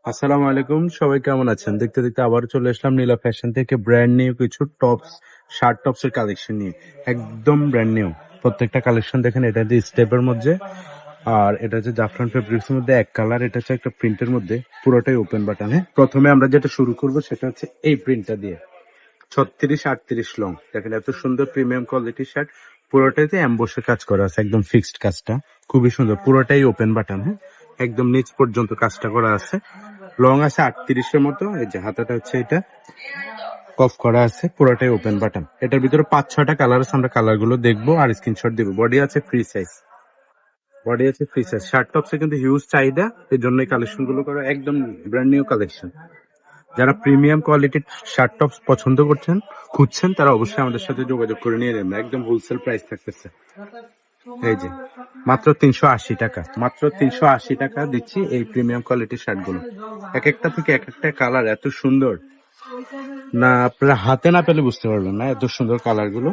আসসালামু আলাইকুম, সবাই কেমন আছেন? দেখতে দেখতে আবার চলে আসলাম নীলা ফ্যাশন থেকে ব্র্যান্ড নিউ কিছু টপস, শার্ট টপস এর কালেকশন নিয়ে। একদম ব্র্যান্ড নিউ প্রত্যেকটা কালেকশন দেখেন। এটা যে স্টেপের মধ্যে, আর এটা হচ্ছে জাফরান ফেব্রিক্স এর মধ্যে এক কালার। এটা হচ্ছে একটা প্রিন্টের মধ্যে, পুরোটাই ওপেন বাটন। হ্যাঁ, প্রথমে আমরা যেটা শুরু করব সেটা হচ্ছে এই প্রিন্টটা দিয়ে। 36-38 লং, দেখেন এত সুন্দর প্রিমিয়াম কোয়ালিটির শার্ট। পুরোটাইতে এমবোসের কাজ করা আছে, একদম ফিক্সড কাজটা খুবই সুন্দর। পুরোটাই ওপেন বাটন। হ্যাঁ, একদম নিচ পর্যন্ত কাজটা করা আছে। লং আছে 38-এর মতো। এই যে হাতাটা হচ্ছে এটা কফ করা আছে, পুরোটাই ওপেন বাটন। এটার ভিতরে 5-6টা কালার আছে, আমরা কালার গুলো দেখবো আর স্ক্রিনশট দিব। বডি আছে ফ্রি সাইজ, বডি আছে ফ্রি সাইজ। শার্ট টপসে কিন্তু হিউজ চাহিদা, এই জন্য এই কালেকশন গুলো করা একদম ব্র্যান্ড নিউ কালেকশন। যারা প্রিমিয়াম কোয়ালিটির শার্ট টপস পছন্দ করছেন, খুঁজছেন, তারা অবশ্যই আমাদের সাথে যোগাযোগ করে নিয়ে নেবেন। একদম হোলসেল প্রাইস থাকতেছে। এই যে মাত্র 380 টাকা, মাত্র 380 টাকা দিচ্ছি এই প্রিমিয়াম কোয়ালিটির শার্ট গুলো। এক একটা থেকে এক একটা কালার এত সুন্দর, না আপনারা হাতে না পেলে বুঝতে পারবেন না এত সুন্দর কালার গুলো।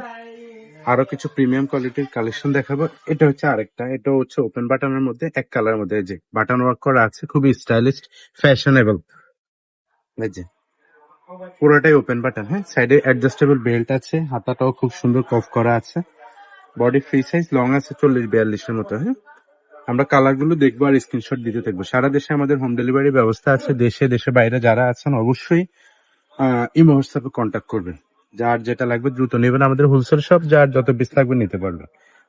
আরো কিছু প্রিমিয়াম কোয়ালিটির কালেকশন দেখাবো। এটা হচ্ছে আরেকটা, এটা হচ্ছে ওপেন বাটনের মধ্যে এক কালার মধ্যে। এই যে বাটন ওয়ার্ক করা আছে, খুবই স্টাইলিশ, ফ্যাশনেবল। এই যে পুরোটাই ওপেন বাটন। হ্যাঁ, সাইডে অ্যাডজাস্টেবল বেল্ট আছে, হাতাটাও খুব সুন্দর কফ করা আছে। বডি ফ্রি সাইজ, লং আছে 40-42-এর মতো। হ্যাঁ, আমরা কালার গুলো দেখবো আর স্ক্রিনশট দিতে থাকবো। সারা দেশে আমাদের হোম ডেলিভারি ব্যবস্থা আছে। দেশে বাইরে যারা আছেন অবশ্যই ইমো হোয়াটসঅ্যাপে কন্ট্যাক্ট করবেন। যার যেটা লাগবে দ্রুত নেবেন। আমাদের হোলসেল শপ, যার যত পিস লাগবে নিতে পারবে।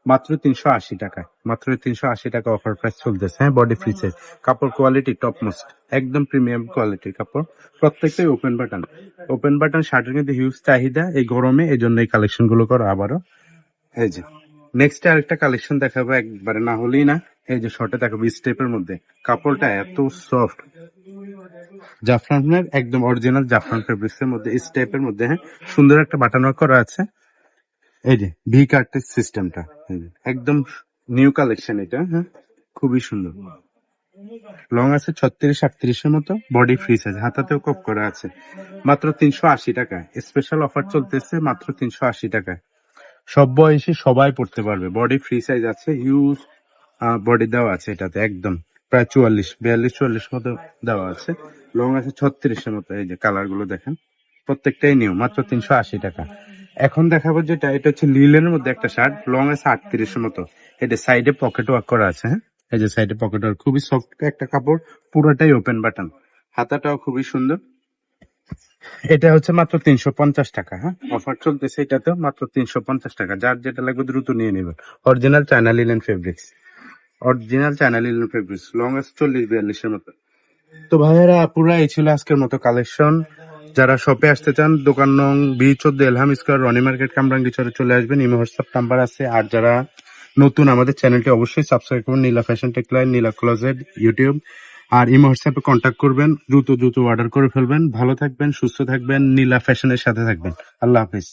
মাত্র 380 টাকায়, মাত্র 380 টাকা অফার প্রাইস চলতেছে। হ্যাঁ, বডি ফ্রি সাইজ, কাপড় কোয়ালিটি টপ মোস্ট, একদম প্রিমিয়াম কোয়ালিটির কাপড়। প্রত্যেকটাই ওপেন বাটন। ওপেন বাটন শার্টের কিন্তু হিউজ চাহিদা এই গরমে, এই জন্য এই কালেকশন গুলো করো আবারও। এই যে নেক্সট আরেকটা কালেকশন দেখাবো, একবারে না হলেই না। এই যে শর্টে দেখাবো স্টেপের মধ্যে, কাপড়টা এত সফট, জাফরানের একদম অরিজিনাল জাফরান ফেব্রিক্স এর মধ্যে, স্টেপের মধ্যে। হ্যাঁ, সুন্দর একটা বাটন ওয়ার্ক করা আছে। এই যে ভি কাটের সিস্টেমটা, একদম নিউ কালেকশন এটা। হ্যাঁ, খুবই সুন্দর। লং আছে 36-38-এর মতো, বডি ফ্রি সাইজ, হাতাতেও কপ করা আছে। মাত্র 380 টাকায় স্পেশাল অফার চলতেছে, মাত্র 380 টাকায়। সব বয়সী সবাই পড়তে পারবে। বডি ফ্রি সাইজ আছে, হিউজ বডি দেওয়া আছে এটাতে, একদম প্রায় 42-43 মতো দেওয়া আছে। লং আছে 36-এর মতো। এই যে কালার গুলো দেখেন, প্রত্যেকটাই নিউ, মাত্র 380 টাকা। এখন দেখাবো যেটা, এটা হচ্ছে লিলেনের মধ্যে একটা শার্ট, লং আছে 38-এর মতো। এটা সাইডে পকেট ওয়ার্ক করা আছে। হ্যাঁ, এই যে সাইডে পকেট ওয়ার্ক, খুবই সফট একটা কাপড়, পুরোটাই ওপেন বাটন। হাতাটাও খুবই সুন্দর। এটা হচ্ছে মাত্র 350 টাকা। হ্যাঁ, অফার চলতেছে এটাতেও, মাত্র 350 টাকা। যার যেটা লাগবে দ্রুত নিয়ে নেবেন। Original China linen fabrics, original China linen fabrics. Long আছে 40-42-এর মতো। তো ভাইয়েরা আপুরা, এই ছিল আজকের মতো কালেকশন। যারা শপে আসতে চান, দোকান নং B14 Elham square, Roni market, কামরাঙ্গীচরে চলে আসবেন। ইমো হোয়াটসঅ্যাপ নাম্বার আছে। আর যারা নতুন, আমাদের চ্যানেলটি অবশ্যই সাবস্ক্রাইব করুন। নীলা ফ্যাশন টেক্সটাইল, নীলা ক্লোজেট ইউটিউব। আর ইমো হোয়াটসঅ্যাপে কন্ট্যাক্ট করবেন, দ্রুত অর্ডার করে ফেলবেন। ভালো থাকবেন, সুস্থ থাকবেন, নীলা ফ্যাশনের সাথে থাকবেন। আল্লাহ হাফিজ।